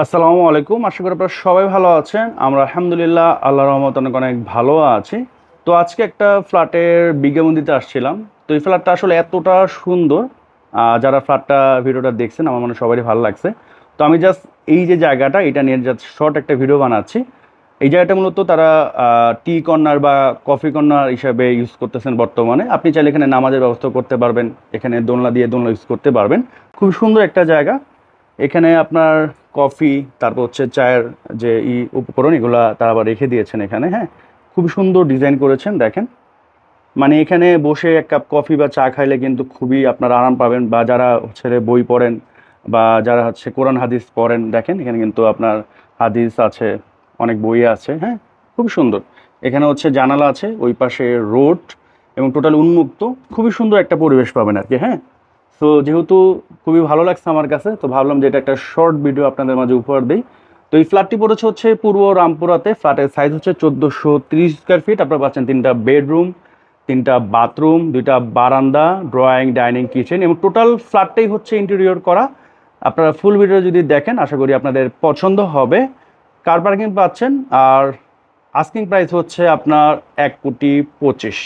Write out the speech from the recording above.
আসসালামু আলাইকুম। আশা করি আপনারা সবাই ভালো আছেন। আমরা আলহামদুলিল্লাহ আল্লাহর রহমতে অনেক অনেক ভালো আছি। তো আজকে একটা ফ্ল্যাটের বিজ্ঞাপন দিতে আসছিলাম। তো এই ফ্ল্যাটটা আসলে এতটা সুন্দর, যারা ফ্ল্যাটটা ভিডিওটা দেখছেন আমার মনে হয় সবারই ভালো লাগছে। তো আমি জাস্ট এই যে জায়গাটা এটা নিয়ে জাস্ট শর্ট একটা ভিডিও বানাচ্ছি। এই জায়গাটা মূলত তারা টি কর্নার বা কফি কর্নার হিসাবে ইউজ করতেছেন বর্তমানে। আপনি চাইলে এখানে নামাজের ব্যবস্থা করতে পারবেন, এখানে দোলনা দিয়ে দোলনা ইউজ করতে পারবেন। খুব সুন্দর একটা জায়গা। এখানে আপনার কফি, তারপর হচ্ছে চায়ের যে উপকরণ এগুলা তারা আবার রেখে দিয়েছেন এখানে। হ্যাঁ, খুব সুন্দর ডিজাইন করেছেন দেখেন। মানে এখানে বসে এক কাপ কফি বা চা খাইলে কিন্তু খুবই আপনার আরাম পাবেন, বা যারা হচ্ছে বই পড়েন বা যারা হচ্ছে কোরআন হাদিস পড়েন, দেখেন এখানে কিন্তু আপনার হাদিস আছে, অনেক বই আছে। হ্যাঁ, খুব সুন্দর। এখানে হচ্ছে জানালা আছে, ওই পাশে রোড এবং টোটাল উন্মুক্ত। খুবই সুন্দর একটা পরিবেশ পাবেন আর কি। হ্যাঁ, তো যেহেতু খুবই ভালো লাগছে আমার কাছে, তো ভাবলাম যে এটা একটা শর্ট ভিডিও আপনাদের মাঝে উপহার দিই। তো এই ফ্ল্যাটটি পড়েছে হচ্ছে পূর্ব রামপুরাতে। ফ্ল্যাটের সাইজ হচ্ছে 1430 স্কোয়ার ফিট। আপনারা পাচ্ছেন 3টা বেডরুম, 3টা বাথরুম, 2টা বারান্দা, ড্রয়িং, ডাইনিং, কিচেন এবং টোটাল ফ্ল্যাটটাই হচ্ছে ইন্টেরিয়র করা। আপনারা ফুল ভিডিও যদি দেখেন আশা করি আপনাদের পছন্দ হবে। কার পার্কিং পাচ্ছেন। আর আস্কিং প্রাইস হচ্ছে আপনার 1,25,00,000।